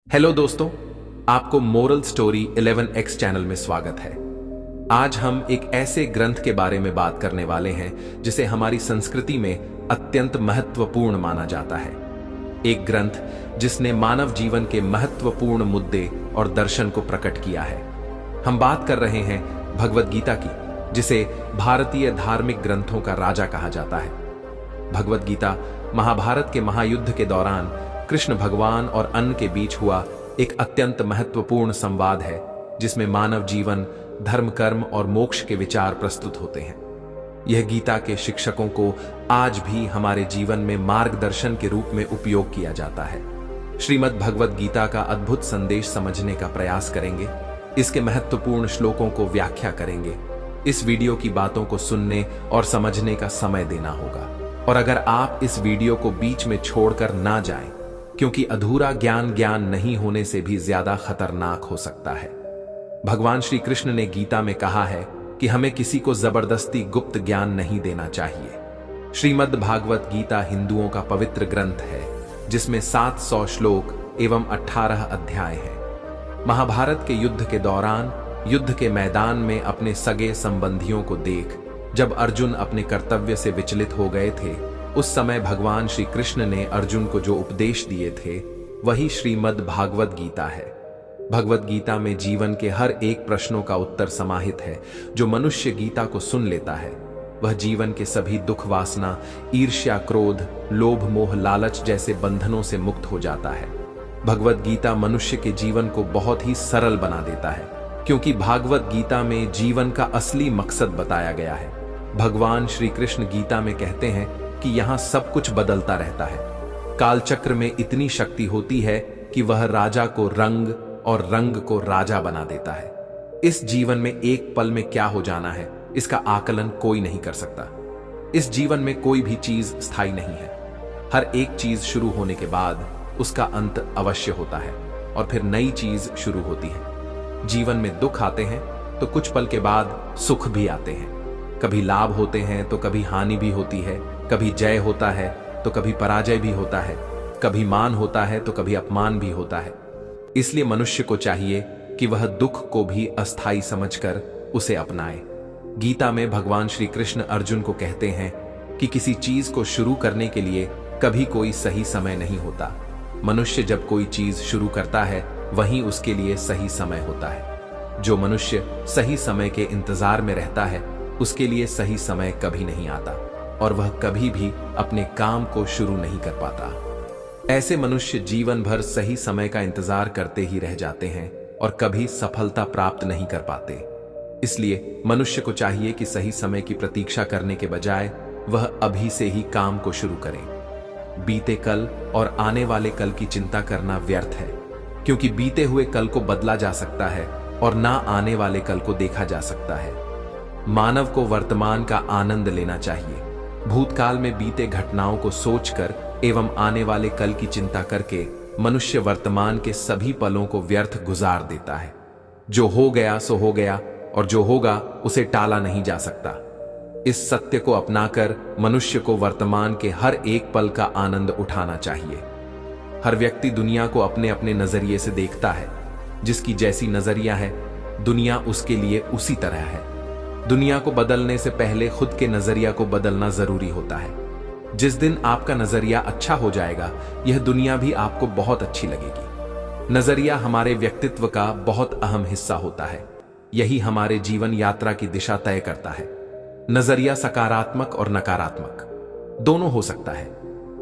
Hello दोस्तों, आपको moral story 11x channel में स्वागत है। आज हम एक ऐसे ग्रंथ के बारे में बात करने वाले हैं जिसे हमारी संस्कृति में अत्यंत महत्वपूर्ण माना जाता है। एक ग्रंथ जिसने मानव जीवन के महत्वपूर्ण मुद्दे और दर्शन को प्रकट किया है। हम बात कर रहे हैं भगवद गीता की, जिसे भारतीय धार्मिक ग्रंथों का राजा कहा जाता है। भगवद गीता महाभारत के महायुद्ध के दौरान कृष्ण भगवान और अन्न के बीच हुआ एक अत्यंत महत्वपूर्ण संवाद है, जिसमें मानव जीवन, धर्म, कर्म और मोक्ष के विचार प्रस्तुत होते हैं। यह गीता के शिक्षकों को आज भी हमारे जीवन में मार्गदर्शन के रूप में उपयोग किया जाता है। श्रीमद् भगवद गीता का अद्भुत संदेश समझने का प्रयास करेंगे, इसके महत्वपूर्ण श्लोकों को व्याख्या करेंगे। इस वीडियो की बातों को सुनने और समझने का समय देना होगा, और अगर आप इस वीडियो को बीच में छोड़कर ना जाएं, क्योंकि अधूरा ज्ञान नहीं होने से भी ज्यादा खतरनाक हो सकता है। भगवान श्री कृष्ण ने गीता में कहा है कि हमें किसी को जबरदस्ती गुप्त ज्ञान नहीं देना चाहिए। श्रीमद् भागवत गीता हिंदुओं का पवित्र ग्रंथ है, जिसमें 700 श्लोक एवं 18 अध्याय हैं। महाभारत के युद्ध के दौरान युद्ध के मैदान में अपने सगे संबंधियों को देख जब अर्जुन अपने कर्तव्य से विचलित हो गए थे, उस समय भगवान श्री कृष्ण ने अर्जुन को जो उपदेश दिए थे वही श्रीमद् भागवत गीता है। भगवत गीता में जीवन के हर एक प्रश्नों का उत्तर समाहित है। जो मनुष्य गीता को सुन लेता है वह जीवन के सभी दुख, वासना, ईर्ष्या, क्रोध, लोभ, मोह, लालच जैसे बंधनों से मुक्त हो जाता है। भगवत गीता मनुष्य के जीवन को बहुत ही सरल बना देता है, क्योंकि भागवत गीता में जीवन का असली मकसद बताया गया है। भगवान श्री कृष्ण गीता में कहते हैं कि यहाँ सब कुछ बदलता रहता है। कालचक्र में इतनी शक्ति होती है कि वह राजा को रंग और रंग को राजा बना देता है। इस जीवन में एक पल में क्या हो जाना है, इसका आकलन कोई नहीं कर सकता। इस जीवन में कोई भी चीज स्थायी नहीं है। हर एक चीज शुरू होने के बाद उसका अंत अवश्य होता है, और फिर नई चीज शुरू होती है। जीवन में दुख आते हैं तो कुछ पल के बाद सुख भी आते हैं। कभी लाभ होते हैं तो कभी हानि भी होती है। कभी जय होता है तो कभी पराजय भी होता है। कभी मान होता है तो कभी अपमान भी होता है। इसलिए मनुष्य को चाहिए कि वह दुख को भी अस्थायी समझकर उसे अपनाए। गीता में भगवान श्री कृष्ण अर्जुन को कहते हैं कि किसी चीज को शुरू करने के लिए कभी कोई सही समय नहीं होता। मनुष्य जब कोई चीज शुरू करता है वहीं उसके लिए सही समय होता है। जो मनुष्य सही समय के इंतजार में रहता है उसके लिए सही समय कभी नहीं आता, और वह कभी भी अपने काम को शुरू नहीं कर पाता। ऐसे मनुष्य जीवन भर सही समय का इंतजार करते ही रह जाते हैं और कभी सफलता प्राप्त नहीं कर पाते। इसलिए मनुष्य को चाहिए कि सही समय की प्रतीक्षा करने के बजाय वह अभी से ही काम को शुरू करें। बीते कल और आने वाले कल की चिंता करना व्यर्थ है, क्योंकि बीते हुए कल को बदला जा सकता है और ना आने वाले कल को देखा जा सकता है। मानव को वर्तमान का आनंद लेना चाहिए। भूतकाल में बीते घटनाओं को सोचकर एवं आने वाले कल की चिंता करके मनुष्य वर्तमान के सभी पलों को व्यर्थ गुजार देता है। जो हो गया सो हो गया, और जो होगा उसे टाला नहीं जा सकता। इस सत्य को अपनाकर मनुष्य को वर्तमान के हर एक पल का आनंद उठाना चाहिए। हर व्यक्ति दुनिया को अपने अपने नजरिए से देखता है। जिसकी जैसी नजरिया है, दुनिया उसके लिए उसी तरह है। दुनिया को बदलने से पहले खुद के नजरिया को बदलना जरूरी होता है। जिस दिन आपका नजरिया अच्छा हो जाएगा, यह दुनिया भी आपको बहुत अच्छी लगेगी। नजरिया हमारे व्यक्तित्व का बहुत अहम हिस्सा होता है। यही हमारे जीवन यात्रा की दिशा तय करता है। नजरिया सकारात्मक और नकारात्मक दोनों हो सकता है।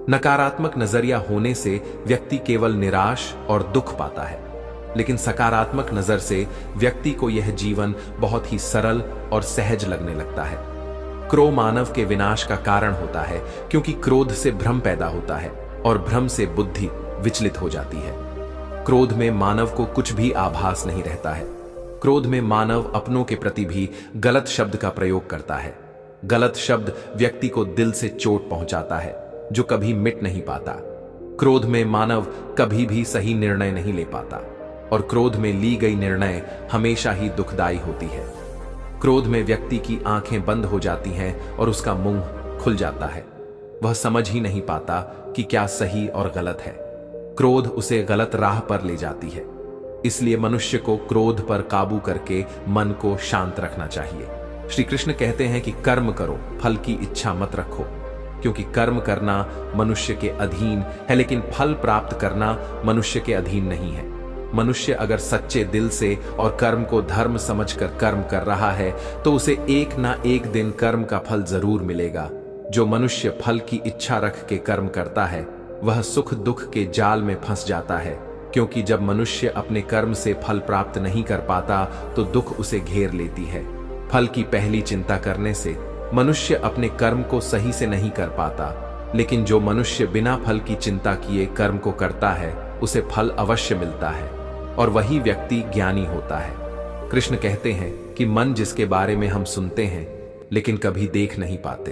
नकारात्मक नजरिया होने से व्यक्ति केवल निराश और दुख पाता है, लेकिन सकारात्मक नजर से व्यक्ति को यह जीवन बहुत ही सरल और सहज लगने लगता है। क्रोध मानव के विनाश का कारण होता है, क्योंकि क्रोध से भ्रम पैदा होता है और भ्रम से बुद्धि विचलित हो जाती है। क्रोध में मानव को कुछ भी आभास नहीं रहता है। क्रोध में मानव अपनों के प्रति भी गलत शब्द का प्रयोग करता है। गलत शब्द व्यक्ति को दिल से चोट पहुंचाता है, जो कभी मिट नहीं पाता। क्रोध में मानव कभी भी सही निर्णय नहीं ले पाता, और क्रोध में ली गई निर्णय हमेशा ही दुखदायी होती है। क्रोध में व्यक्ति की आंखें बंद हो जाती हैं और उसका मुंह खुल जाता है। वह समझ ही नहीं पाता कि क्या सही और गलत है। क्रोध उसे गलत राह पर ले जाती है। इसलिए मनुष्य को क्रोध पर काबू करके मन को शांत रखना चाहिए। श्री कृष्ण कहते हैं कि कर्म करो, फल की इच्छा मत रखो, क्योंकि कर्म करना मनुष्य के अधीन है, लेकिन फल प्राप्त करना मनुष्य के अधीन नहीं है। मनुष्य अगर सच्चे दिल से और कर्म को धर्म समझकर कर्म कर रहा है तो उसे एक ना एक दिन कर्म का फल जरूर मिलेगा। जो मनुष्य फल की इच्छा रख के कर्म करता है वह सुख दुख के जाल में फंस जाता है, क्योंकि जब मनुष्य अपने कर्म से फल प्राप्त नहीं कर पाता तो दुख उसे घेर लेती है। फल की पहली चिंता करने से मनुष्य अपने कर्म को सही से नहीं कर पाता, लेकिन जो मनुष्य बिना फल की चिंता किए कर्म को करता है उसे फल अवश्य मिलता है और वही व्यक्ति ज्ञानी होता है। कृष्ण कहते हैं कि मन जिसके बारे में हम सुनते हैं लेकिन कभी देख नहीं पाते,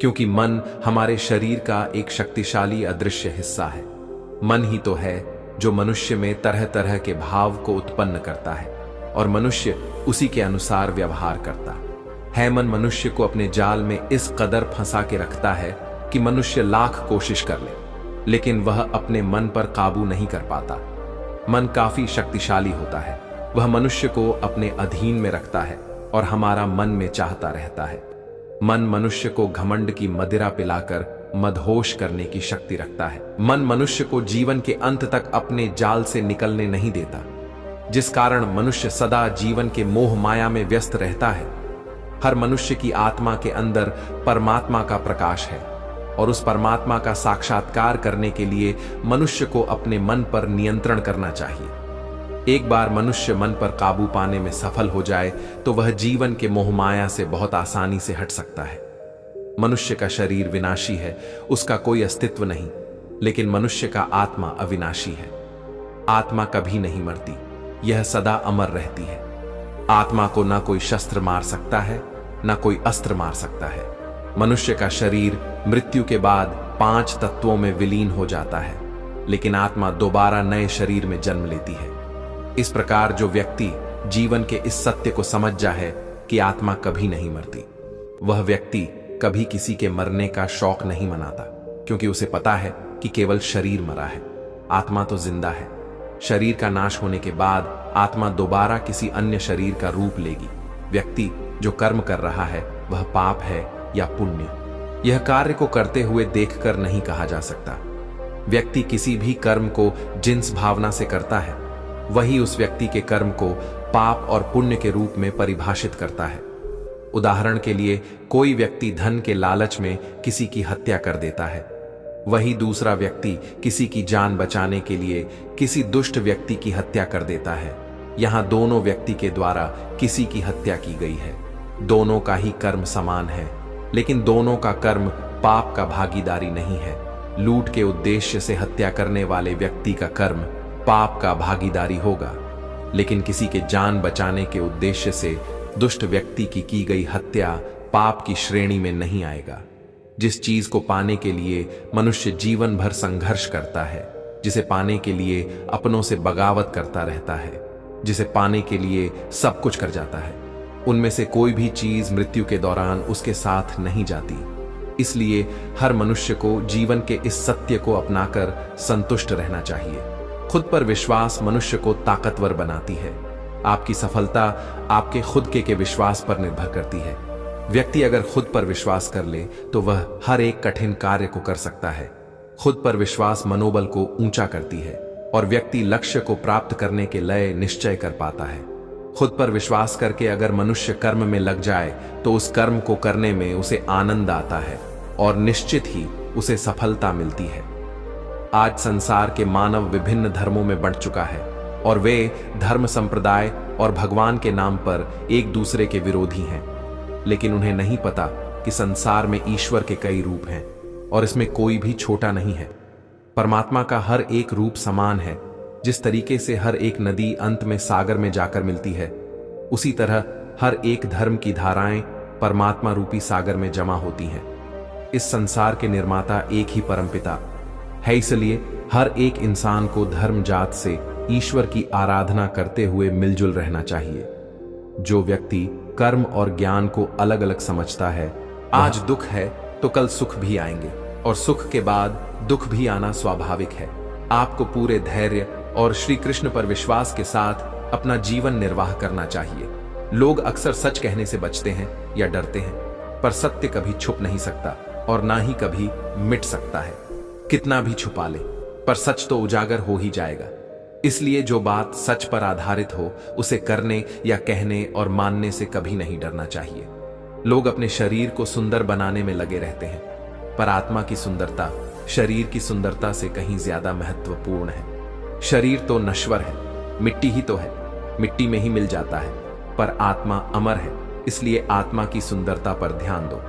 क्योंकि मन हमारे शरीर का एक शक्तिशाली अदृश्य हिस्सा है। मन ही तो है जो मनुष्य में तरह तरह के भाव को उत्पन्न करता है और मनुष्य उसी के अनुसार व्यवहार करता है। मन मनुष्य को अपने जाल में इस कदर फंसा के रखता है कि मनुष्य लाख कोशिश कर ले, लेकिन वह अपने मन पर काबू नहीं कर पाता। मन काफी शक्तिशाली होता है, वह मनुष्य को अपने अधीन में रखता है और हमारा मन में चाहता रहता है। मन मनुष्य को घमंड की मदिरा पिलाकर मदहोश करने की शक्ति रखता है। मन मनुष्य को जीवन के अंत तक अपने जाल से निकलने नहीं देता, जिस कारण मनुष्य सदा जीवन के मोह माया में व्यस्त रहता है। हर मनुष्य की आत्मा के अंदर परमात्मा का प्रकाश है और उस परमात्मा का साक्षात्कार करने के लिए मनुष्य को अपने मन पर नियंत्रण करना चाहिए। एक बार मनुष्य मन पर काबू पाने में सफल हो जाए तो वह जीवन के मोह माया से बहुत आसानी से हट सकता है। मनुष्य का शरीर विनाशी है, उसका कोई अस्तित्व नहीं, लेकिन मनुष्य का आत्मा अविनाशी है। आत्मा कभी नहीं मरती, यह सदा अमर रहती है। आत्मा को ना कोई शस्त्र मार सकता है, ना कोई अस्त्र मार सकता है। मनुष्य का शरीर मृत्यु के बाद 5 तत्वों में विलीन हो जाता है, लेकिन आत्मा दोबारा नए शरीर में जन्म लेती है। इस प्रकार जो व्यक्ति जीवन के इस सत्य को समझ जाए कि आत्मा कभी नहीं मरती, वह व्यक्ति कभी किसी के मरने का शौक नहीं मनाता, क्योंकि उसे पता है कि केवल शरीर मरा है, आत्मा तो जिंदा है। शरीर का नाश होने के बाद आत्मा दोबारा किसी अन्य शरीर का रूप लेगी। व्यक्ति जो कर्म कर रहा है वह पाप है या पुण्य, यह कार्य को करते हुए देखकर नहीं कहा जा सकता। व्यक्ति किसी भी कर्म को जिस भावना से करता है वही उस व्यक्ति के कर्म को पाप और पुण्य के रूप में परिभाषित करता है। उदाहरण के लिए कोई व्यक्ति धन के लालच में किसी की हत्या कर देता है, वही दूसरा व्यक्ति किसी की जान बचाने के लिए किसी दुष्ट व्यक्ति की हत्या कर देता है। यहाँ दोनों व्यक्ति के द्वारा किसी की हत्या की गई है, दोनों का ही कर्म समान है, लेकिन दोनों का कर्म पाप का भागीदारी नहीं है। लूट के उद्देश्य से हत्या करने वाले व्यक्ति का कर्म पाप का भागीदारी होगा, लेकिन किसी के जान बचाने के उद्देश्य से दुष्ट व्यक्ति की गई हत्या पाप की श्रेणी में नहीं आएगा। जिस चीज को पाने के लिए मनुष्य जीवन भर संघर्ष करता है, जिसे पाने के लिए अपनों से बगावत करता रहता है, जिसे पाने के लिए सब कुछ कर जाता है, उनमें से कोई भी चीज मृत्यु के दौरान उसके साथ नहीं जाती। इसलिए हर मनुष्य को जीवन के इस सत्य को अपनाकर संतुष्ट रहना चाहिए। खुद पर विश्वास मनुष्य को ताकतवर बनाती है। आपकी सफलता आपके खुद के विश्वास पर निर्भर करती है। व्यक्ति अगर खुद पर विश्वास कर ले तो वह हर एक कठिन कार्य को कर सकता है। खुद पर विश्वास मनोबल को ऊंचा करती है और व्यक्ति लक्ष्य को प्राप्त करने के लय निश्चय कर पाता है। खुद पर विश्वास करके अगर मनुष्य कर्म में लग जाए तो उस कर्म को करने में उसे आनंद आता है और निश्चित ही उसे सफलता मिलती है। आज संसार के मानव विभिन्न धर्मों में बढ़ चुका है और वे धर्म संप्रदाय और भगवान के नाम पर एक दूसरे के विरोधी हैं, लेकिन उन्हें नहीं पता कि संसार में ईश्वर के कई रूप हैं और इसमें कोई भी छोटा नहीं है। परमात्मा का हर एक रूप समान है। जिस तरीके से हर एक नदी अंत में सागर में जाकर मिलती है, उसी तरह हर एक धर्म की धाराएं परमात्मा रूपी सागर में जमा होती हैं। इस संसार के निर्माता एक ही परमपिता है, इसलिए हर एक इंसान को धर्म जात से ईश्वर की आराधना करते हुए मिलजुल रहना चाहिए। जो व्यक्ति कर्म और ज्ञान को अलग अलग समझता है, आज दुख है तो कल सुख भी आएंगे और सुख के बाद दुख भी आना स्वाभाविक है। आपको पूरे धैर्य और श्री कृष्ण पर विश्वास के साथ अपना जीवन निर्वाह करना चाहिए। लोग अक्सर सच कहने से बचते हैं या डरते हैं, पर सत्य कभी छुप नहीं सकता और ना ही कभी मिट सकता है। कितना भी छुपा ले, पर सच तो उजागर हो ही जाएगा। इसलिए जो बात सच पर आधारित हो उसे करने या कहने और मानने से कभी नहीं डरना चाहिए। लोग अपने शरीर को सुंदर बनाने में लगे रहते हैं, पर आत्मा की सुंदरता शरीर की सुंदरता से कहीं ज्यादा महत्वपूर्ण है। शरीर तो नश्वर है, मिट्टी ही तो है, मिट्टी में ही मिल जाता है, पर आत्मा अमर है। इसलिए आत्मा की सुंदरता पर ध्यान दो।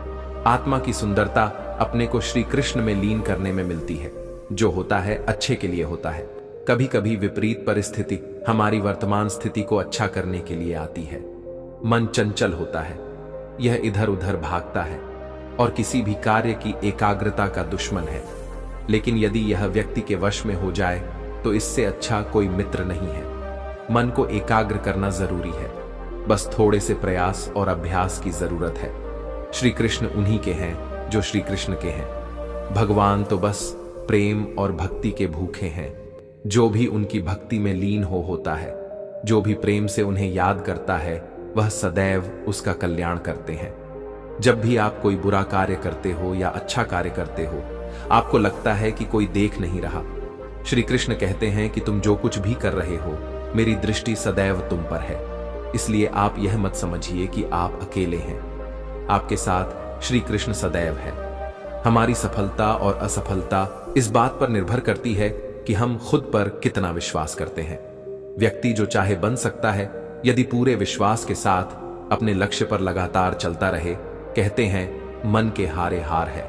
आत्मा की सुंदरता अपने को श्री कृष्ण में लीन करने में मिलती है। जो होता है अच्छे के लिए होता है। कभी कभी विपरीत परिस्थिति हमारी वर्तमान स्थिति को अच्छा करने के लिए आती है। मन चंचल होता है, यह इधर उधर भागता है और किसी भी कार्य की एकाग्रता का दुश्मन है। लेकिन यदि यह व्यक्ति के वश में हो जाए तो इससे अच्छा कोई मित्र नहीं है। मन को एकाग्र करना जरूरी है, बस थोड़े से प्रयास और अभ्यास की जरूरत है। श्री कृष्ण उन्हीं के हैं जो श्री कृष्ण के हैं। भगवान तो बस प्रेम और भक्ति के भूखे हैं। जो भी उनकी भक्ति में लीन होता है, जो भी प्रेम से उन्हें याद करता है, वह सदैव उसका कल्याण करते हैं। जब भी आप कोई बुरा कार्य करते हो या अच्छा कार्य करते हो, आपको लगता है कि कोई देख नहीं रहा। श्री कृष्ण कहते हैं कि तुम जो कुछ भी कर रहे हो, मेरी दृष्टि सदैव तुम पर है। इसलिए आप यह मत समझिए कि आप अकेले हैं। आपके साथ श्री कृष्ण सदैव है। हमारी सफलता और असफलता इस बात पर निर्भर करती है कि हम खुद पर कितना विश्वास करते हैं। व्यक्ति जो चाहे बन सकता है यदि पूरे विश्वास के साथ अपने लक्ष्य पर लगातार चलता रहे। कहते हैं मन के हारे हार है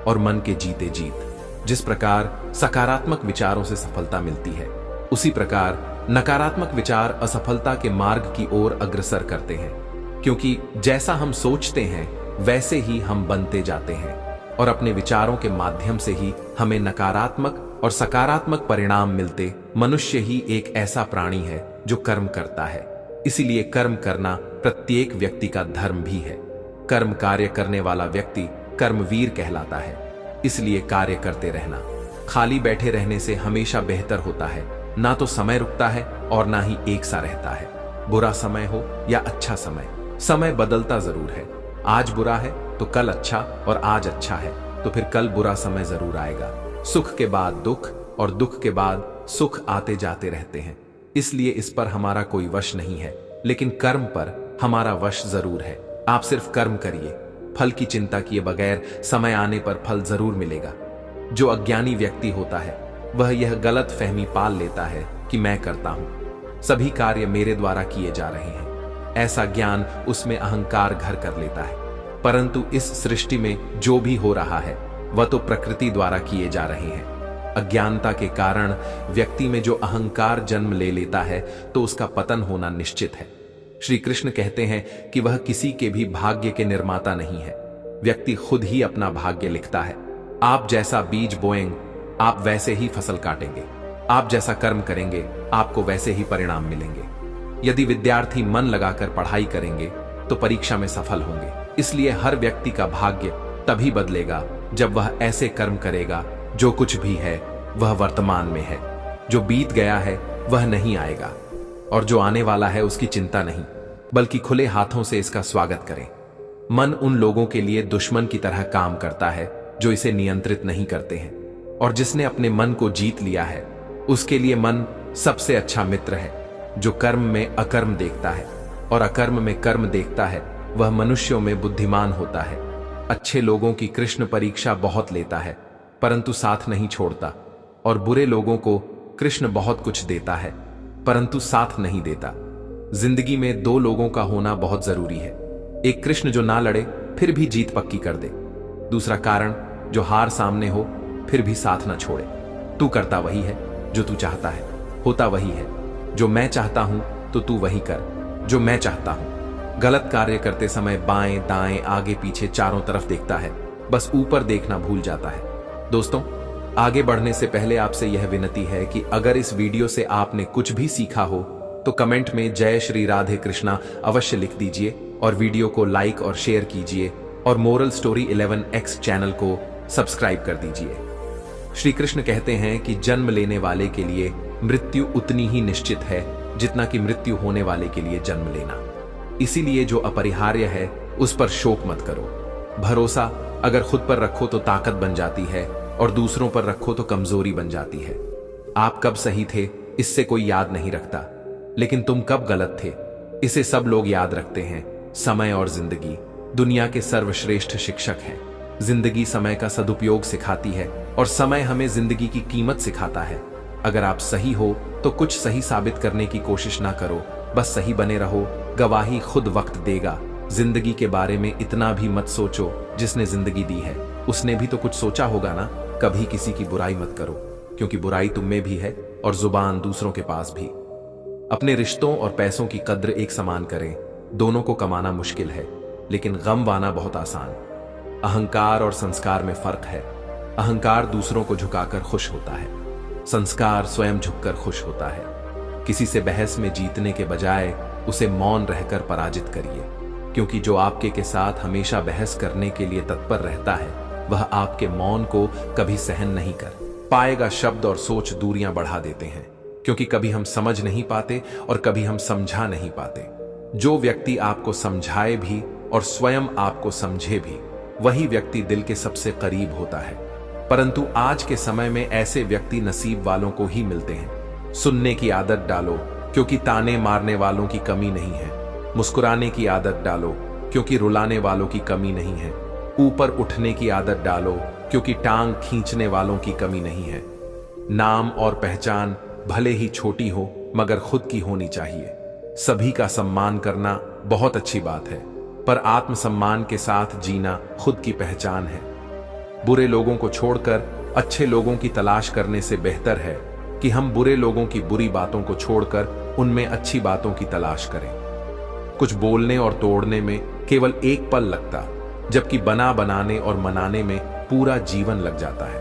और मन के जीते जीत। जिस प्रकार सकारात्मक विचारों से सफलता मिलती है, उसी प्रकार नकारात्मक विचार असफलता के मार्ग की ओर अग्रसर करते हैं। क्योंकि जैसा हम सोचते हैं वैसे ही हम बनते जाते हैं और अपने विचारों के माध्यम से ही हमें नकारात्मक और सकारात्मक परिणाम मिलते। मनुष्य ही एक ऐसा प्राणी है जो कर्म करता है। इसीलिए कर्म करना प्रत्येक व्यक्ति का धर्म भी है। कर्म कार्य करने वाला व्यक्ति कर्मवीर कहलाता है। इसलिए कार्य करते रहना, खाली बैठे रहने से हमेशा बेहतर होता है। ना तो समय रुकता है और ना ही एक सा रहता है। बुरा समय हो या अच्छा समय, समय बदलता जरूर है। आज बुरा है तो कल अच्छा, और आज अच्छा है तो फिर कल बुरा समय जरूर आएगा। सुख के बाद दुख और दुख के बाद सुख आते जाते रहते हैं। इसलिए इस पर हमारा कोई वश नहीं है, लेकिन कर्म पर हमारा वश जरूर है। आप सिर्फ कर्म करिए, फल की चिंता किए बगैर समय आने पर फल जरूर मिलेगा। जो अज्ञानी व्यक्ति होता है वह यह गलत फहमी पाल लेता है कि मैं करता हूं, सभी कार्य मेरे द्वारा किए जा रहे हैं। ऐसा ज्ञान उसमें अहंकार घर कर लेता है। परंतु इस सृष्टि में जो भी हो रहा है वह तो प्रकृति द्वारा किए जा रहे हैं। अज्ञानता के कारण व्यक्ति में जो अहंकार जन्म ले लेता है तो उसका पतन होना निश्चित है। श्री कृष्ण कहते हैं कि वह किसी के भी भाग्य के निर्माता नहीं है। व्यक्ति खुद ही अपना भाग्य लिखता है। आप जैसा बीज बोएंगे आप वैसे ही फसल काटेंगे। आप जैसा कर्म करेंगे आपको वैसे ही परिणाम मिलेंगे। यदि विद्यार्थी मन लगाकर पढ़ाई करेंगे तो परीक्षा में सफल होंगे। इसलिए हर व्यक्ति का भाग्य तभी बदलेगा जब वह ऐसे कर्म करेगा जो कुछ भी है वह वर्तमान में है। जो बीत गया है वह नहीं आएगा, और जो आने वाला है उसकी चिंता नहीं, बल्कि खुले हाथों से इसका स्वागत करें। मन उन लोगों के लिए दुश्मन की तरह काम करता है जो इसे नियंत्रित नहीं करते हैं, और जिसने अपने मन को जीत लिया है उसके लिए मन सबसे अच्छा मित्र है। जो कर्म में अकर्म देखता है और अकर्म में कर्म देखता है वह मनुष्यों में बुद्धिमान होता है। अच्छे लोगों की कृष्ण परीक्षा बहुत लेता है परंतु साथ नहीं छोड़ता, और बुरे लोगों को कृष्ण बहुत कुछ देता है परंतु साथ नहीं देता। जिंदगी में दो लोगों का होना बहुत जरूरी है। एक कृष्ण जो ना लड़े फिर भी जीत पक्की कर दे, दूसरा कारण जो हार सामने हो फिर भी साथ ना छोड़े। तू करता वही है जो तू चाहता है, होता वही है जो मैं चाहता हूं, तो तू वही कर जो मैं चाहता हूं। गलत कार्य करते समय बाएं दाएं आगे पीछे चारों तरफ देखता है, बस ऊपर देखना भूल जाता है। दोस्तों, आगे बढ़ने से पहले आपसे यह विनती है कि अगर इस वीडियो से आपने कुछ भी सीखा हो तो कमेंट में जय श्री राधे कृष्णा अवश्य लिख दीजिए, और वीडियो को लाइक और शेयर कीजिए, और मोरल स्टोरी 11X चैनल को सब्सक्राइब कर दीजिए। श्री कृष्ण कहते हैं कि जन्म लेने वाले के लिए मृत्यु उतनी ही निश्चित है जितना कि मृत्यु होने वाले के लिए जन्म लेना। इसीलिए जो अपरिहार्य है उस पर शोक मत करो। भरोसा अगर खुद पर रखो तो ताकत बन जाती है और दूसरों पर रखो तो कमजोरी बन जाती है। आप कब सही थे इससे कोई याद नहीं रखता, लेकिन तुम कब गलत थे इसे सब लोग याद रखते हैं। समय और जिंदगी दुनिया के सर्वश्रेष्ठ शिक्षक हैं। जिंदगी समय का सदुपयोग सिखाती है और समय हमें जिंदगी की कीमत सिखाता है। अगर आप सही हो तो कुछ सही साबित करने की कोशिश ना करो, बस सही बने रहो। गवाही खुद वक्त देगा। जिंदगी के बारे में इतना भी मत सोचो, जिसने जिंदगी दी है उसने भी तो कुछ सोचा होगा ना। कभी किसी की बुराई मत करो, क्योंकि बुराई तुम में भी है और जुबान दूसरों के पास भी। अपने रिश्तों और पैसों की कद्र एक समान करें। दोनों को कमाना मुश्किल है, लेकिन गम पाना बहुत आसान। अहंकार और संस्कार में फर्क है। अहंकार दूसरों को झुकाकर खुश होता है, संस्कार स्वयं झुककर खुश होता है। किसी से बहस में जीतने के बजाय उसे मौन रहकर पराजित करिए, क्योंकि जो आपके के साथ हमेशा बहस करने के लिए तत्पर रहता है वह आपके मौन को कभी सहन नहीं कर पाएगा। शब्द और सोच दूरियां बढ़ा देते हैं, क्योंकि कभी हम समझ नहीं पाते और कभी हम समझा नहीं पाते। जो व्यक्ति आपको समझाए भी और स्वयं आपको समझे भी, वही व्यक्ति दिल के सबसे करीब होता है। परंतु आज के समय में ऐसे व्यक्ति नसीब वालों को ही मिलते हैं। सुनने की आदत डालो, क्योंकि ताने मारने वालों की कमी नहीं है। मुस्कुराने की आदत डालो, क्योंकि रुलाने वालों की कमी नहीं है। ऊपर उठने की आदत डालो, क्योंकि टांग खींचने वालों की कमी नहीं है। नाम और पहचान भले ही छोटी हो मगर खुद की होनी चाहिए। सभी का सम्मान करना बहुत अच्छी बात है, पर आत्मसम्मान के साथ जीना खुद की पहचान है। बुरे लोगों को छोड़कर अच्छे लोगों की तलाश करने से बेहतर है कि हम बुरे लोगों की बुरी बातों को छोड़कर उनमें अच्छी बातों की तलाश करें। कुछ बोलने और तोड़ने में केवल एक पल लगता, जबकि बना बनाने और मनाने में पूरा जीवन लग जाता है।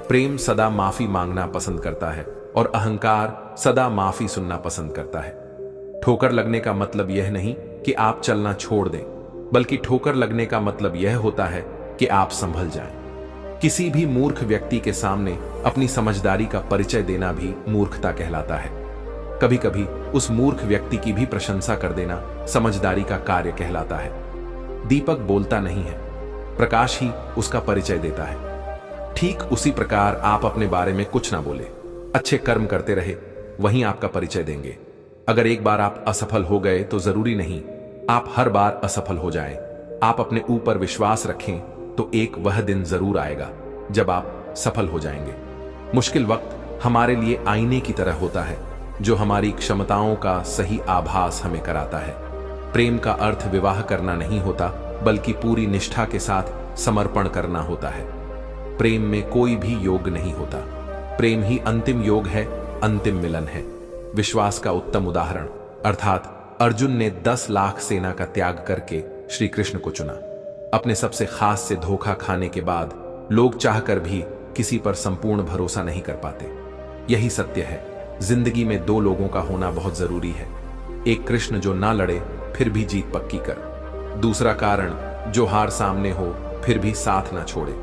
प्रेम सदा माफी मांगना पसंद करता है और अहंकार सदा माफी सुनना पसंद करता है। ठोकर लगने का मतलब यह नहीं कि आप चलना छोड़ दें, बल्कि ठोकर लगने का मतलब यह होता है कि आप संभल जाएं। किसी भी मूर्ख व्यक्ति के सामने अपनी समझदारी का परिचय देना भी मूर्खता कहलाता है। कभी कभी उस मूर्ख व्यक्ति की भी प्रशंसा कर देना समझदारी का कार्य कहलाता है। दीपक बोलता नहीं है, प्रकाश ही उसका परिचय देता है। ठीक उसी प्रकार आप अपने बारे में कुछ ना बोले, अच्छे कर्म करते रहे, वहीं आपका परिचय देंगे। अगर एक बार आप असफल हो गए तो जरूरी नहीं आप हर बार असफल हो जाएं। आप अपने ऊपर विश्वास रखें तो एक वह दिन जरूर आएगा जब आप सफल हो जाएंगे। मुश्किल वक्त हमारे लिए आईने की तरह होता है, जो हमारी क्षमताओं का सही आभास हमें कराता है। प्रेम का अर्थ विवाह करना नहीं होता, बल्कि पूरी निष्ठा के साथ समर्पण करना होता है। प्रेम में कोई भी योग नहीं होता। प्रेम ही अंतिम योग है, अंतिम मिलन है। विश्वास का उत्तम उदाहरण अर्थात अर्जुन ने 10 लाख सेना का त्याग करके श्री कृष्ण को चुना। अपने सबसे खास से धोखा खाने के बाद लोग चाहकर भी किसी पर संपूर्ण भरोसा नहीं कर पाते। यही सत्य है। जिंदगी में 2 लोगों का होना बहुत जरूरी है। एक कृष्ण जो ना लड़े फिर भी जीत पक्की कर, दूसरा कारण जो हार सामने हो फिर भी साथ ना छोड़े।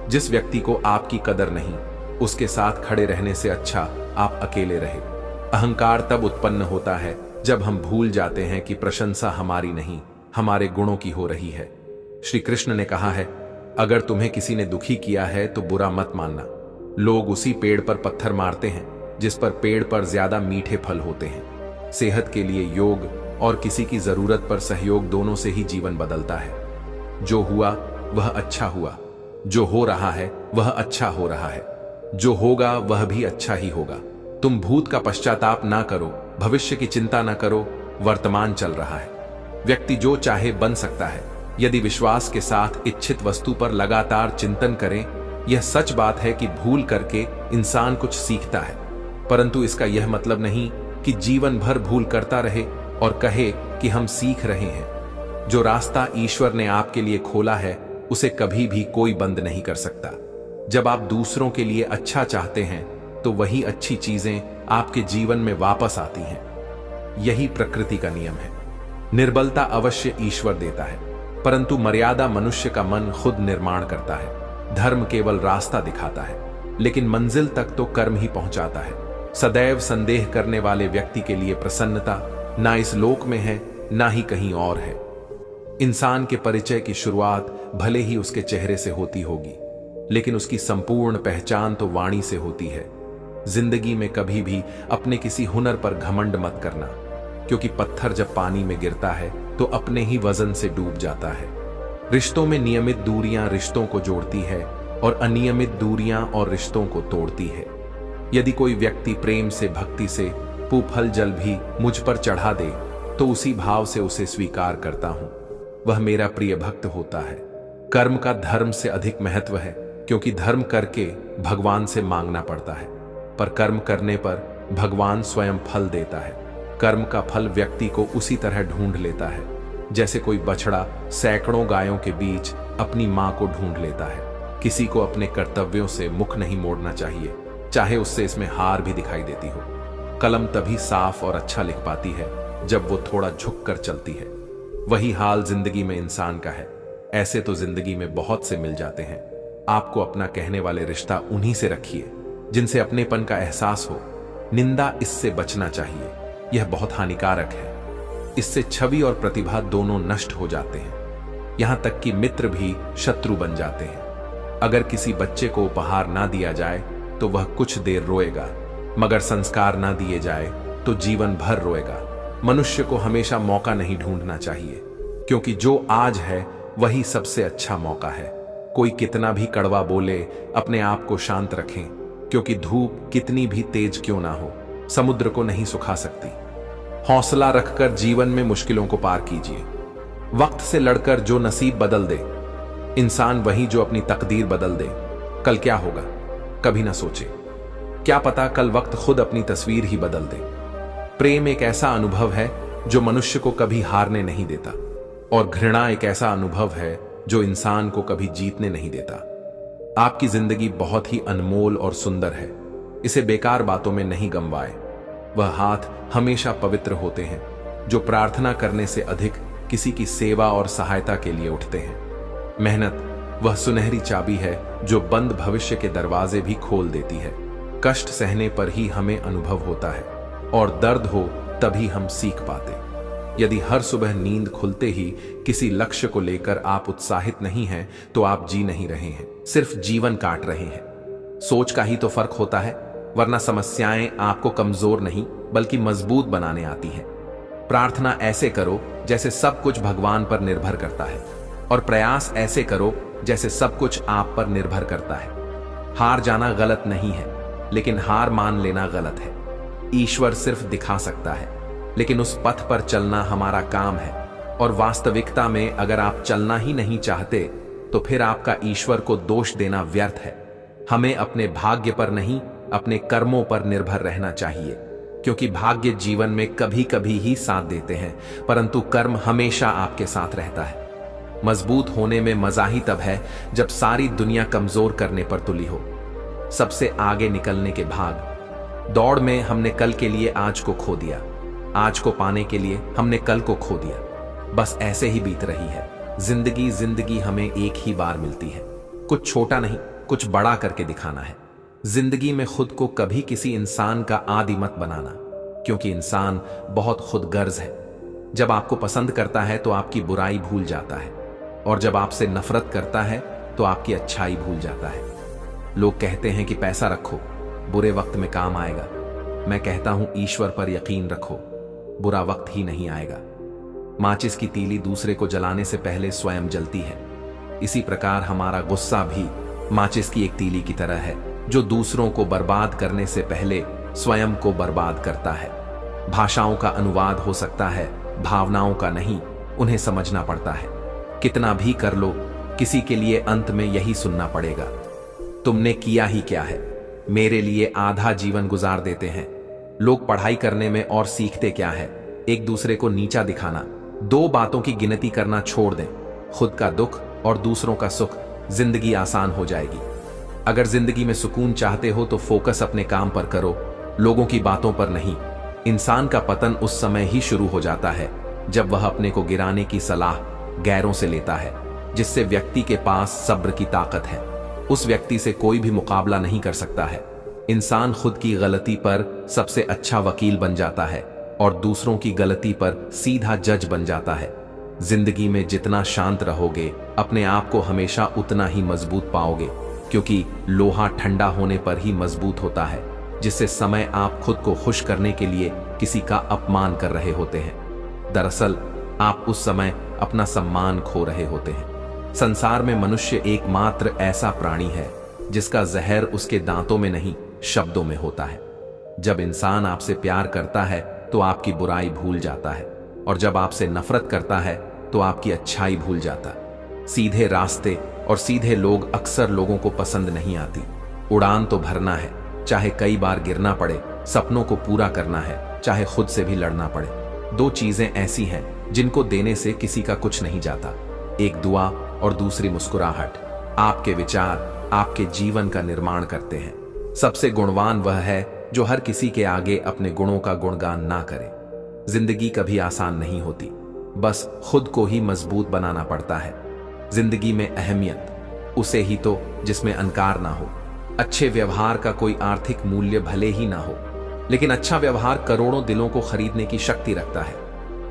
जिस व्यक्ति को आपकी कदर नहीं, उसके साथ खड़े रहने से अच्छा आप अकेले रहे। अहंकार तब उत्पन्न होता है जब हम भूल जाते हैं कि प्रशंसा हमारी नहीं, हमारे गुणों की हो रही है। श्री कृष्ण ने कहा है, अगर तुम्हें किसी ने दुखी किया है तो बुरा मत मानना। लोग उसी पेड़ पर पत्थर मारते हैं जिस पर पेड़ पर ज्यादा मीठे फल होते हैं। सेहत के लिए योग और किसी की जरूरत पर सहयोग दोनों से ही जीवन बदलता है। जो हुआ वह अच्छा हुआ, जो हो रहा है वह अच्छा हो रहा है, जो होगा वह भी अच्छा ही होगा। तुम भूत का पश्चाताप ना करो, भविष्य की चिंता ना करो, वर्तमान चल रहा है। व्यक्ति जो चाहे बन सकता है यदि विश्वास के साथ इच्छित वस्तु पर लगातार चिंतन करें। यह सच बात है कि भूल करके इंसान कुछ सीखता है, परंतु इसका यह मतलब नहीं कि जीवन भर भूल करता रहे और कहे कि हम सीख रहे हैं। जो रास्ता ईश्वर ने आपके लिए खोला है उसे कभी भी कोई बंद नहीं कर सकता। जब आप दूसरों के लिए अच्छा चाहते हैं तो वही अच्छी चीजें आपके जीवन में वापस आती हैं। यही प्रकृति का नियम है। निर्बलता अवश्य ईश्वर देता है, परंतु मर्यादा मनुष्य का मन खुद निर्माण करता है। धर्म केवल रास्ता दिखाता है, लेकिन मंजिल तक तो कर्म ही पहुंचाता है। सदैव संदेह करने वाले व्यक्ति के लिए प्रसन्नता ना इस लोक में है, ना ही कहीं और है। इंसान के परिचय की शुरुआत भले ही उसके चेहरे से होती होगी, लेकिन उसकी संपूर्ण पहचान तो वाणी से होती है। जिंदगी में कभी भी अपने किसी हुनर पर घमंड मत करना, क्योंकि पत्थर जब पानी में गिरता है तो अपने ही वजन से डूब जाता है। रिश्तों में नियमित दूरियां रिश्तों को जोड़ती है और अनियमित दूरियां और रिश्तों को तोड़ती है। यदि कोई व्यक्ति प्रेम से, भक्ति से पूफल जल भी मुझ पर चढ़ा दे तो उसी भाव से उसे स्वीकार करता हूं, वह मेरा प्रिय भक्त होता है। कर्म का धर्म से अधिक महत्व है, क्योंकि धर्म करके भगवान से मांगना पड़ता है, पर कर्म करने पर भगवान स्वयं फल देता है। कर्म का फल व्यक्ति को उसी तरह ढूंढ लेता है जैसे कोई बछड़ा सैकड़ों गायों के बीच अपनी मां को ढूंढ लेता है। किसी को अपने कर्तव्यों से मुख नहीं मोड़ना चाहिए, चाहे उससे इसमें हार भी दिखाई देती हो। कलम तभी साफ और अच्छा लिख पाती है जब वो थोड़ा झुक कर चलती है। वही हाल जिंदगी में इंसान का है। ऐसे तो जिंदगी में बहुत से मिल जाते हैं। आपको अपना कहने वाले रिश्ता उन्हीं से रखिए जिनसे अपनेपन का एहसास हो। निंदा इससे बचना चाहिए, यह बहुत हानिकारक है। इससे छवि और प्रतिभा दोनों नष्ट हो जाते हैं, यहां तक कि मित्र भी शत्रु बन जाते हैं। अगर किसी बच्चे को उपहार ना दिया जाए तो वह कुछ देर रोएगा, मगर संस्कार ना दिए जाए तो जीवन भर रोएगा। मनुष्य को हमेशा मौका नहीं ढूंढना चाहिए, क्योंकि जो आज है वही सबसे अच्छा मौका है। कोई कितना भी कड़वा बोले, अपने आप को शांत रखें, क्योंकि धूप कितनी भी तेज क्यों ना हो, समुद्र को नहीं सुखा सकती। हौसला रखकर जीवन में मुश्किलों को पार कीजिए। वक्त से लड़कर जो नसीब बदल दे, इंसान वही जो अपनी तकदीर बदल दे। कल क्या होगा कभी ना सोचे, क्या पता कल वक्त खुद अपनी तस्वीर ही बदल दे। प्रेम एक ऐसा अनुभव है जो मनुष्य को कभी हारने नहीं देता, और घृणा एक ऐसा अनुभव है जो इंसान को कभी जीतने नहीं देता। आपकी जिंदगी बहुत ही अनमोल और सुंदर है, इसे बेकार बातों में नहीं गंवाए। वह हाथ हमेशा पवित्र होते हैं जो प्रार्थना करने से अधिक किसी की सेवा और सहायता के लिए उठते हैं। मेहनत वह सुनहरी चाबी है जो बंद भविष्य के दरवाजे भी खोल देती है। कष्ट सहने पर ही हमें अनुभव होता है, और दर्द हो तभी हम सीख पाते। यदि हर सुबह नींद खुलते ही किसी लक्ष्य को लेकर आप उत्साहित नहीं हैं, तो आप जी नहीं रहे हैं, सिर्फ जीवन काट रहे हैं। सोच का ही तो फर्क होता है, वरना समस्याएं आपको कमजोर नहीं बल्कि मजबूत बनाने आती हैं। प्रार्थना ऐसे करो जैसे सब कुछ भगवान पर निर्भर करता है, और प्रयास ऐसे करो जैसे सब कुछ आप पर निर्भर करता है। हार जाना गलत नहीं है, लेकिन हार मान लेना गलत है। ईश्वर सिर्फ दिखा सकता है, लेकिन उस पथ पर चलना हमारा काम है। और वास्तविकता में अगर आप चलना ही नहीं चाहते तो फिर आपका ईश्वर को दोष देना व्यर्थ है। हमें अपने भाग्य पर नहीं, अपने कर्मों पर निर्भर रहना चाहिए, क्योंकि भाग्य जीवन में कभी कभी ही साथ देते हैं, परंतु कर्म हमेशा आपके साथ रहता है। मजबूत होने में मजा ही तब है जब सारी दुनिया कमजोर करने पर तुली हो। सबसे आगे निकलने के भाग दौड़ में हमने कल के लिए आज को खो दिया, आज को पाने के लिए हमने कल को खो दिया। बस ऐसे ही बीत रही है जिंदगी हमें एक ही बार मिलती है। कुछ छोटा नहीं, कुछ बड़ा करके दिखाना है। जिंदगी में खुद को कभी किसी इंसान का आदी मत बनाना, क्योंकि इंसान बहुत खुदगर्ज है। जब आपको पसंद करता है तो आपकी बुराई भूल जाता है, और जब आपसे नफरत करता है तो आपकी अच्छाई भूल जाता है। लोग कहते हैं कि पैसा रखो, बुरे वक्त में काम आएगा। मैं कहता हूं ईश्वर पर यकीन रखो, बुरा वक्त ही नहीं आएगा। माचिस की तीली दूसरे को जलाने से पहले स्वयं जलती है। इसी प्रकार हमारा गुस्सा भी माचिस की एक तीली की तरह है, जो दूसरों को बर्बाद करने से पहले स्वयं को बर्बाद करता है। भाषाओं का अनुवाद हो सकता है, भावनाओं का नहीं। उन्हें समझना पड़ता है। कितना भी कर लो, किसी के लिए अंत में यही सुनना पड़ेगा, तुमने किया ही क्या है। मेरे लिए आधा जीवन गुजार देते हैं। लोग पढ़ाई करने में और सीखते क्या है, एक दूसरे को नीचा दिखाना। दो बातों की गिनती करना छोड़ दें, खुद का दुख और दूसरों का सुख। जिंदगी आसान हो जाएगी। अगर जिंदगी में सुकून चाहते हो तो फोकस अपने काम पर करो, लोगों की बातों पर नहीं। इंसान का पतन उस समय ही शुरू हो जाता है जब वह अपने को गिराने की सलाह गैरों से लेता है, जिससे व्यक्ति के पास सब्र की ताकत है। उस व्यक्ति से कोई भी मुकाबला नहीं कर सकता है। इंसान खुद की गलती पर सबसे अच्छा वकील बन जाता है और दूसरों की गलती पर सीधा जज बन जाता है। जिंदगी में जितना शांत रहोगे, अपने आप को हमेशा उतना ही मजबूत पाओगे, क्योंकि लोहा ठंडा होने पर ही मजबूत होता है, जिससे समय आप खुद को खुश करने के लिए किसी का अपमान कर रहे होते हैं। दरअसल आप उस समय अपना सम्मान खो रहे होते हैं। संसार में मनुष्य एकमात्र ऐसा प्राणी है जिसका जहर उसके दांतों में नहीं, शब्दों में होता है। जब इंसान आपसे प्यार करता है तो आपकी बुराई भूल जाता है, और जब आपसे नफरत करता है तो आपकी अच्छाई भूल जाता है। सीधे रास्ते और सीधे लोग अक्सर लोगों को पसंद नहीं आती। उड़ान तो भरना है, चाहे कई बार गिरना पड़े। सपनों को पूरा करना है, चाहे खुद से भी लड़ना पड़े। दो चीजें ऐसी हैं जिनको देने से किसी का कुछ नहीं जाता, एक दुआ और दूसरी मुस्कुराहट। आपके विचार आपके जीवन का निर्माण करते हैं। सबसे गुणवान वह है जो हर किसी के आगे अपने गुणों का गुणगान ना करे। जिंदगी कभी आसान नहीं होती, बस खुद को ही मजबूत बनाना पड़ता है। जिंदगी में अहमियत उसे ही तो जिसमें अहंकार ना हो। अच्छे व्यवहार का कोई आर्थिक मूल्य भले ही ना हो, लेकिन अच्छा व्यवहार करोड़ों दिलों को खरीदने की शक्ति रखता है।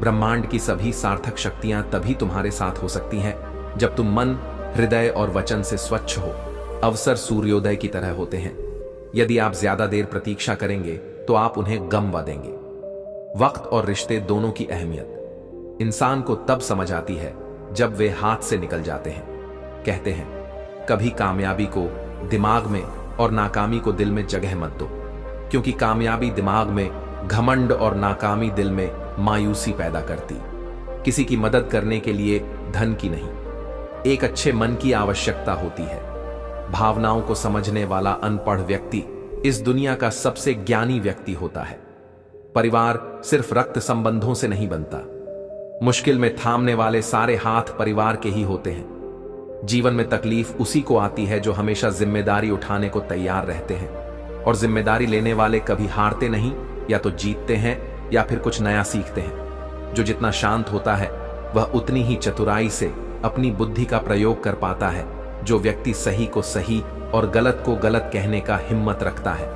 ब्रह्मांड की सभी सार्थक शक्तियां तभी तुम्हारे साथ हो सकती हैं जब तुम मन, हृदय और वचन से स्वच्छ हो। अवसर सूर्योदय की तरह होते हैं। यदि आप ज्यादा देर प्रतीक्षा करेंगे तो आप उन्हें गमवा देंगे। वक्त और रिश्ते दोनों की अहमियत इंसान को तब समझ आती है जब वे हाथ से निकल जाते हैं। कहते हैं, कभी कामयाबी को दिमाग में और नाकामी को दिल में जगह मत दो, क्योंकि कामयाबी दिमाग में, घमंड और नाकामी दिल में मायूसी पैदा करती। किसी की मदद करने के लिए धन की नहीं, एक अच्छे मन की आवश्यकता होती है। भावनाओं को समझने वाला अनपढ़ व्यक्ति इस दुनिया का सबसे ज्ञानी व्यक्ति होता है। परिवार सिर्फ रक्त संबंधों से नहीं बनता। मुश्किल में थामने वाले सारे हाथ परिवार के ही होते हैं। जीवन में तकलीफ उसी को आती है जो हमेशा जिम्मेदारी उठाने को तैयार रहते हैं, और जिम्मेदारी लेने वाले कभी हारते नहीं, या तो जीतते हैं या फिर कुछ नया सीखते हैं। जो जितना शांत होता है वह उतनी ही चतुराई से अपनी बुद्धि का प्रयोग कर पाता है। जो व्यक्ति सही को सही और गलत को गलत कहने का हिम्मत रखता है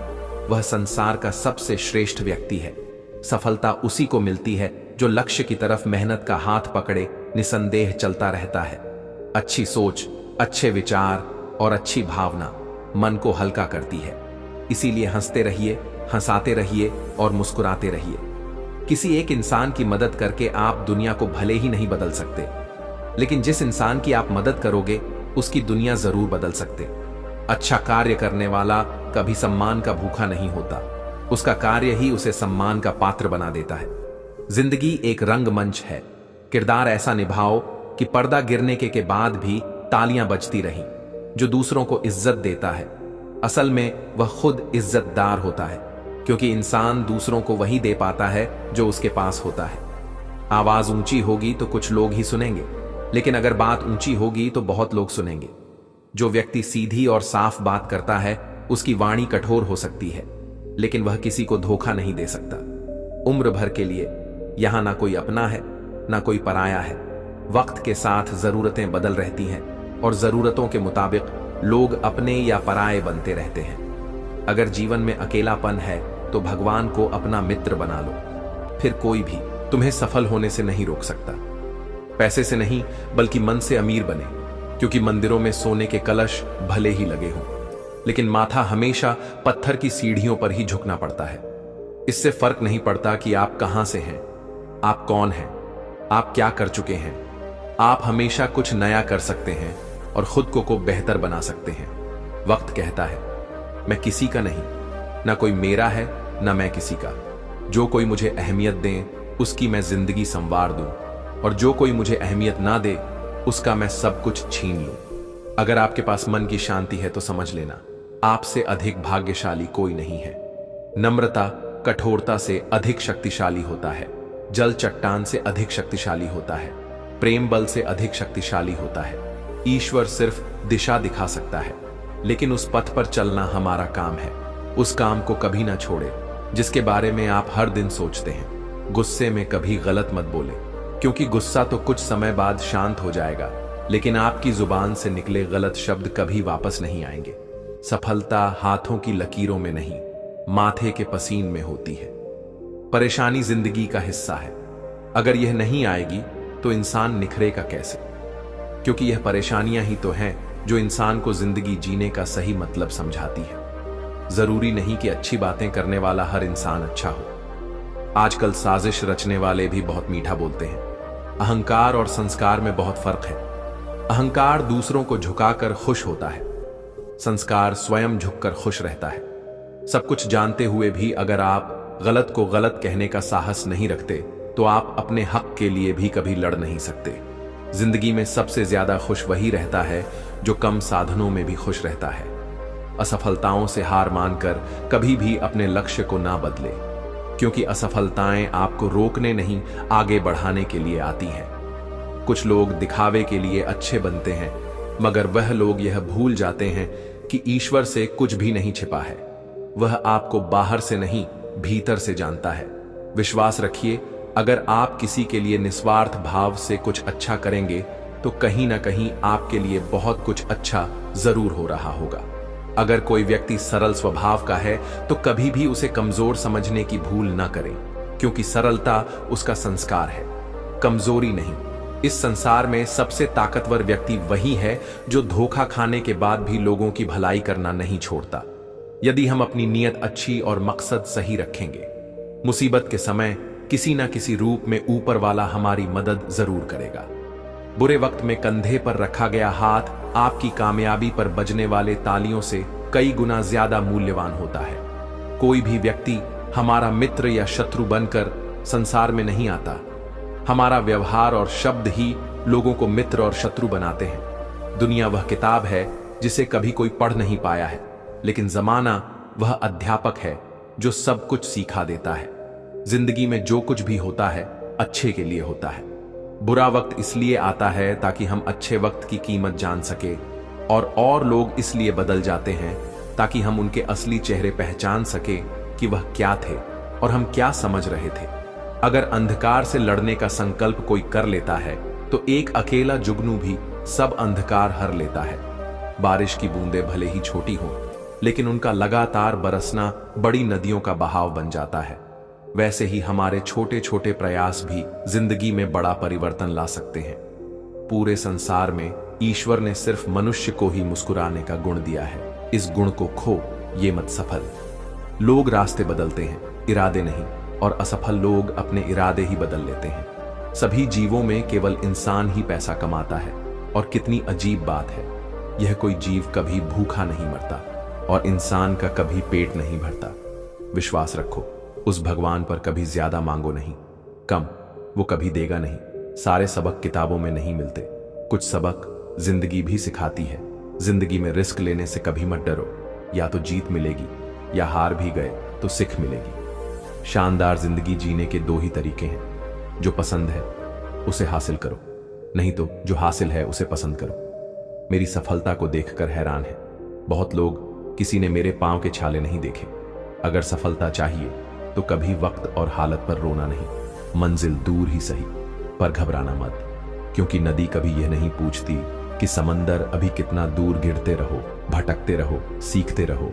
वह संसार का सबसे श्रेष्ठ व्यक्ति है। सफलता उसी को मिलती है जो लक्ष्य की तरफ मेहनत का हाथ पकड़े निसंदेह चलता रहता है। अच्छी सोच, अच्छे विचार और अच्छी भावना मन को हल्का करती है। इसीलिए हंसते रहिए, हंसाते रहिए और मुस्कुराते रहिए। किसी एक इंसान की मदद करके आप दुनिया को भले ही नहीं बदल सकते, लेकिन जिस इंसान की आप मदद करोगे उसकी दुनिया जरूर बदल सकते। अच्छा कार्य करने वाला कभी सम्मान का भूखा नहीं होता, उसका कार्य ही उसे सम्मान का पात्र बना देता है। जिंदगी एक रंगमंच है। किरदार ऐसा निभाओ कि पर्दा गिरने के बाद भी तालियां बजती रहें। जो दूसरों को इज्जत देता है असल में वह खुद इज्जतदार होता है, क्योंकि इंसान दूसरों को वही दे पाता है जो उसके पास होता है। आवाज ऊंची होगी तो कुछ लोग ही सुनेंगे, लेकिन अगर बात ऊंची होगी तो बहुत लोग सुनेंगे। जो व्यक्ति सीधी और साफ बात करता है उसकी वाणी कठोर हो सकती है, लेकिन वह किसी को धोखा नहीं दे सकता। उम्र भर के लिए यहां ना कोई अपना है ना कोई पराया है। वक्त के साथ जरूरतें बदल रहती हैं और जरूरतों के मुताबिक लोग अपने या पराये बनते रहते हैं। अगर जीवन में अकेलापन है तो भगवान को अपना मित्र बना लो, फिर कोई भी तुम्हें सफल होने से नहीं रोक सकता। पैसे से नहीं बल्कि मन से अमीर बने, क्योंकि मंदिरों में सोने के कलश भले ही लगे हों, लेकिन माथा हमेशा पत्थर की सीढ़ियों पर ही झुकना पड़ता है। इससे फर्क नहीं पड़ता कि आप कहां से हैं, आप कौन हैं, आप क्या कर चुके हैं। आप हमेशा कुछ नया कर सकते हैं और खुद को बेहतर बना सकते हैं। वक्त कहता है, मैं किसी का नहीं, ना कोई मेरा है ना मैं किसी का। जो कोई मुझे अहमियत दे उसकी मैं जिंदगी संवार दूं, और जो कोई मुझे अहमियत ना दे उसका मैं सब कुछ छीन लूं। अगर आपके पास मन की शांति है तो समझ लेना, आपसे अधिक भाग्यशाली कोई नहीं है। नम्रता कठोरता से अधिक शक्तिशाली होता है। जल चट्टान से अधिक शक्तिशाली होता है। प्रेम बल से अधिक शक्तिशाली होता है। ईश्वर सिर्फ दिशा दिखा सकता है, लेकिन उस पथ पर चलना हमारा काम है। उस काम को कभी ना छोड़े जिसके बारे में आप हर दिन सोचते हैं। गुस्से में कभी गलत मत बोले, क्योंकि गुस्सा तो कुछ समय बाद शांत हो जाएगा, लेकिन आपकी जुबान से निकले गलत शब्द कभी वापस नहीं आएंगे। सफलता हाथों की लकीरों में नहीं, माथे के पसीन में होती है। परेशानी जिंदगी का हिस्सा है। अगर यह नहीं आएगी तो इंसान निखरेगा कैसे? क्योंकि यह परेशानियां ही तो हैं जो इंसान को जिंदगी जीने का सही मतलब समझाती है। जरूरी नहीं कि अच्छी बातें करने वाला हर इंसान अच्छा हो। आजकल साजिश रचने वाले भी बहुत मीठा बोलते हैं। अहंकार और संस्कार में बहुत फर्क है। अहंकार दूसरों को झुकाकर खुश होता है, संस्कार स्वयं झुककर खुश रहता है। सब कुछ जानते हुए भी अगर आप गलत को गलत कहने का साहस नहीं रखते तो आप अपने हक के लिए भी कभी लड़ नहीं सकते। जिंदगी में सबसे ज्यादा खुश वही रहता है जो कम साधनों में भी खुश रहता है। असफलताओं से हार मानकर कभी भी अपने लक्ष्य को ना बदले, क्योंकि असफलताएं आपको रोकने नहीं आगे बढ़ाने के लिए आती हैं। कुछ लोग दिखावे के लिए अच्छे बनते हैं, मगर वह लोग यह भूल जाते हैं कि ईश्वर से कुछ भी नहीं छिपा है। वह आपको बाहर से नहीं भीतर से जानता है। विश्वास रखिए, अगर आप किसी के लिए निस्वार्थ भाव से कुछ अच्छा करेंगे तो कहीं ना कहीं आपके लिए बहुत कुछ अच्छा जरूर हो रहा होगा। अगर कोई व्यक्ति सरल स्वभाव का है तो कभी भी उसे कमजोर समझने की भूल ना करें, क्योंकि सरलता उसका संस्कार है, कमजोरी नहीं। इस संसार में सबसे ताकतवर व्यक्ति वही है जो धोखा खाने के बाद भी लोगों की भलाई करना नहीं छोड़ता। यदि हम अपनी नीयत अच्छी और मकसद सही रखेंगे, मुसीबत के समय किसी ना किसी रूप में ऊपर वाला हमारी मदद जरूर करेगा। बुरे वक्त में कंधे पर रखा गया हाथ आपकी कामयाबी पर बजने वाले तालियों से कई गुना ज्यादा मूल्यवान होता है। कोई भी व्यक्ति हमारा मित्र या शत्रु बनकर संसार में नहीं आता। हमारा व्यवहार और शब्द ही लोगों को मित्र और शत्रु बनाते हैं। दुनिया वह किताब है जिसे कभी कोई पढ़ नहीं पाया है, लेकिन जमाना वह अध्यापक है जो सब कुछ सिखा देता है। जिंदगी में जो कुछ भी होता है अच्छे के लिए होता है। बुरा वक्त इसलिए आता है ताकि हम अच्छे वक्त की कीमत जान सके, और लोग इसलिए बदल जाते हैं ताकि हम उनके असली चेहरे पहचान सके कि वह क्या थे और हम क्या समझ रहे थे। अगर अंधकार से लड़ने का संकल्प कोई कर लेता है तो एक अकेला जुगनू भी सब अंधकार हर लेता है। बारिश की बूंदें भले ही छोटी हों, लेकिन उनका लगातार बरसना बड़ी नदियों का बहाव बन जाता है। वैसे ही हमारे छोटे छोटे प्रयास भी जिंदगी में बड़ा परिवर्तन ला सकते हैं। पूरे संसार में ईश्वर ने सिर्फ मनुष्य को ही मुस्कुराने का गुण दिया है। इस गुण को खो ये मत सफल। लोग रास्ते बदलते हैं, इरादे नहीं, और असफल लोग अपने इरादे ही बदल लेते हैं। सभी जीवों में केवल इंसान ही पैसा कमाता है, और कितनी अजीब बात है। यह कोई जीव कभी भूखा नहीं मरता और इंसान का कभी पेट नहीं भरता। विश्वास रखो, उस भगवान पर कभी ज्यादा मांगो नहीं, कम वो कभी देगा नहीं। सारे सबक किताबों में नहीं मिलते, कुछ सबक जिंदगी भी सिखाती है। जिंदगी में रिस्क लेने से कभी मत डरो, या तो जीत मिलेगी या हार भी गए तो सीख मिलेगी। शानदार जिंदगी जीने के दो ही तरीके हैं, जो पसंद है उसे हासिल करो, नहीं तो जो हासिल है उसे पसंद करो। मेरी सफलता को देखकर हैरान है, बहुत लोग किसी ने मेरे पांव के छाले नहीं देखे। अगर सफलता चाहिए तो कभी वक्त और हालत पर रोना नहीं। मंजिल दूर ही सही, पर घबराना मत, क्योंकि नदी कभी यह नहीं पूछती कि समंदर अभी कितना दूर गिरते रहो, भटकते रहो, सीखते रहो,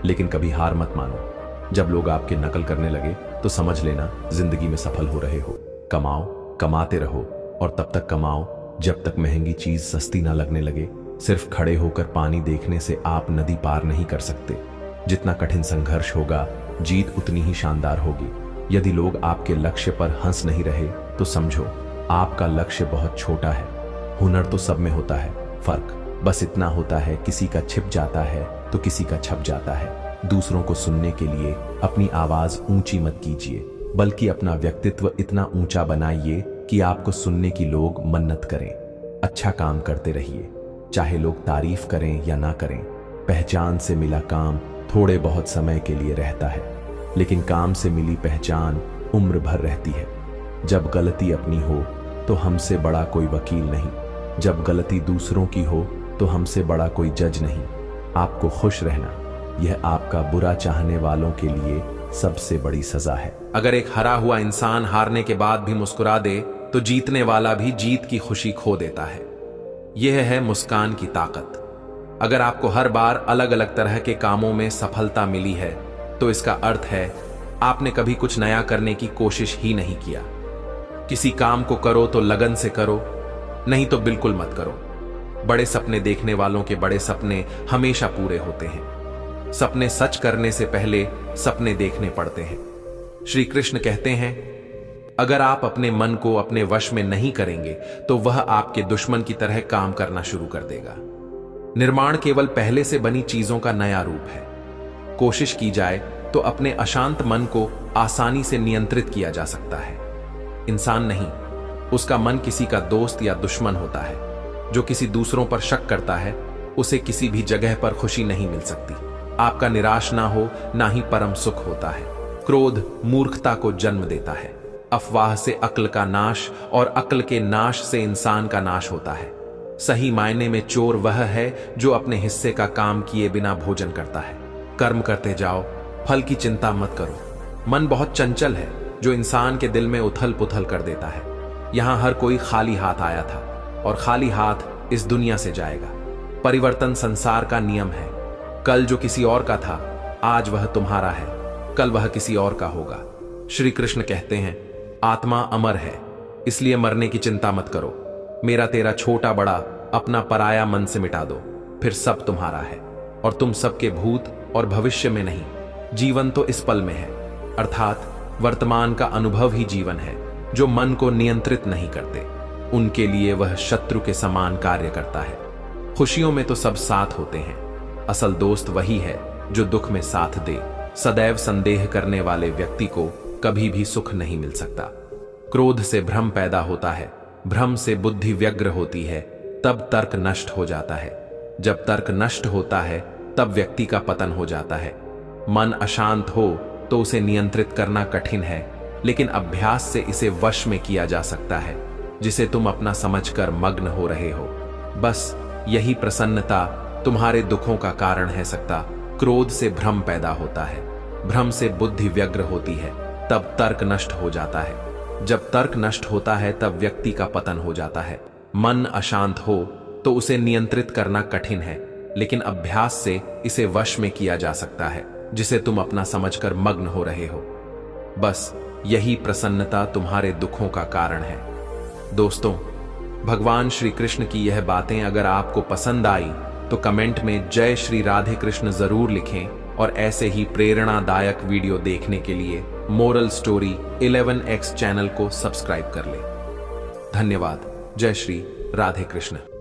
लेकिन कभी हार मत मानो। जब लोग आपके नकल करने लगे तो समझ लेना जिंदगी में सफल हो रहे हो। कमाओ, कमाते रहो, और तब तक कमाओ जब तक महंगी चीज सस्ती ना लगने लगे। सिर्फ खड़े होकर पानी देखने से आप नदी पार नहीं कर सकते। जितना कठिन संघर्ष होगा, जीत उतनी ही शानदार होगी। यदि लोग आपके लक्ष्य पर हंस नहीं रहे तो समझो आपका लक्ष्य बहुत छोटा है। हुनर तो सब में होता है, फर्क बस इतना होता है किसी का छिप जाता है तो किसी का छप जाता है। दूसरों को सुनने के लिए अपनी आवाज ऊंची मत कीजिए, बल्कि अपना व्यक्तित्व इतना ऊंचा बनाइए कि आपको सुनने की लोग मन्नत करें। अच्छा काम करते रहिए, चाहे लोग तारीफ करें या ना करें। पहचान से मिला काम थोड़े बहुत समय के लिए रहता है, लेकिन काम से मिली पहचान उम्र भर रहती है। जब गलती अपनी हो तो हमसे बड़ा कोई वकील नहीं, जब गलती दूसरों की हो तो हमसे बड़ा कोई जज नहीं। आपको खुश रहना, यह आपका बुरा चाहने वालों के लिए सबसे बड़ी सजा है। अगर एक हरा हुआ इंसान हारने के बाद भी मुस्कुरा दे तो जीतने वाला भी जीत की खुशी खो देता है। यह है मुस्कान की ताकत। अगर आपको हर बार अलग अलग तरह के कामों में सफलता मिली है तो इसका अर्थ है आपने कभी कुछ नया करने की कोशिश ही नहीं किया। किसी काम को करो तो लगन से करो, नहीं तो बिल्कुल मत करो। बड़े सपने देखने वालों के बड़े सपने हमेशा पूरे होते हैं। सपने सच करने से पहले सपने देखने पड़ते हैं। श्री कृष्ण कहते हैं, अगर आप अपने मन को अपने वश में नहीं करेंगे तो वह आपके दुश्मन की तरह काम करना शुरू कर देगा। निर्माण केवल पहले से बनी चीजों का नया रूप है। कोशिश की जाए तो अपने अशांत मन को आसानी से नियंत्रित किया जा सकता है। इंसान नहीं, उसका मन किसी का दोस्त या दुश्मन होता है। जो किसी दूसरों पर शक करता है उसे किसी भी जगह पर खुशी नहीं मिल सकती। आपका निराश ना हो ना ही परम सुख होता है। क्रोध मूर्खता को जन्म देता है। अफवाह से अक्ल का नाश और अक्ल के नाश से इंसान का नाश होता है। सही मायने में चोर वह है जो अपने हिस्से का काम किए बिना भोजन करता है। कर्म करते जाओ, फल की चिंता मत करो। मन बहुत चंचल है जो इंसान के दिल में उथल पुथल कर देता है। यहां हर कोई खाली हाथ आया था और खाली हाथ इस दुनिया से जाएगा। परिवर्तन संसार का नियम है। कल जो किसी और का था आज वह तुम्हारा है, कल वह किसी और का होगा। श्री कृष्ण कहते हैं, आत्मा अमर है, इसलिए मरने की चिंता मत करो। मेरा तेरा छोटा बड़ा अपना पराया मन से मिटा दो, फिर सब तुम्हारा है और तुम सबके भूत और भविष्य में नहीं। जीवन तो इस पल में है, अर्थात वर्तमान का अनुभव ही जीवन है। जो मन को नियंत्रित नहीं करते उनके लिए वह शत्रु के समान कार्य करता है। खुशियों में तो सब साथ होते हैं, असल दोस्त वही है जो दुख में साथ दे। सदैव संदेह करने वाले व्यक्ति को कभी भी सुख नहीं मिल सकता। क्रोध से भ्रम पैदा होता है, भ्रम से बुद्धि व्यग्र होती है, तब तर्क नष्ट हो जाता है। जब तर्क नष्ट होता है तब व्यक्ति का पतन हो जाता है। मन अशांत हो तो उसे नियंत्रित करना कठिन है, लेकिन अभ्यास से इसे वश में किया जा सकता है, जिसे तुम अपना समझकर मग्न हो रहे हो। बस यही प्रसन्नता तुम्हारे दुखों का कारण है सकता। क्रोध से भ्रम पैदा होता है, भ्रम से बुद्धि व्यग्र होती है, तब तर्क नष्ट हो जाता है। जब तर्क नष्ट होता है तब व्यक्ति का पतन हो जाता है। मन अशांत हो तो उसे नियंत्रित करना कठिन है, लेकिन अभ्यास से इसे वश में किया जा सकता है, जिसे तुम अपना समझकर मग्न हो रहे हो। बस यही प्रसन्नता तुम्हारे दुखों का कारण है। दोस्तों, भगवान श्री कृष्ण की यह बातें अगर आपको पसंद आई तो कमेंट में जय श्री राधे कृष्ण जरूर लिखें और ऐसे ही प्रेरणादायक वीडियो देखने के लिए मोरल स्टोरी 11x चैनल को सब्सक्राइब कर लें। धन्यवाद। जय श्री राधे कृष्ण।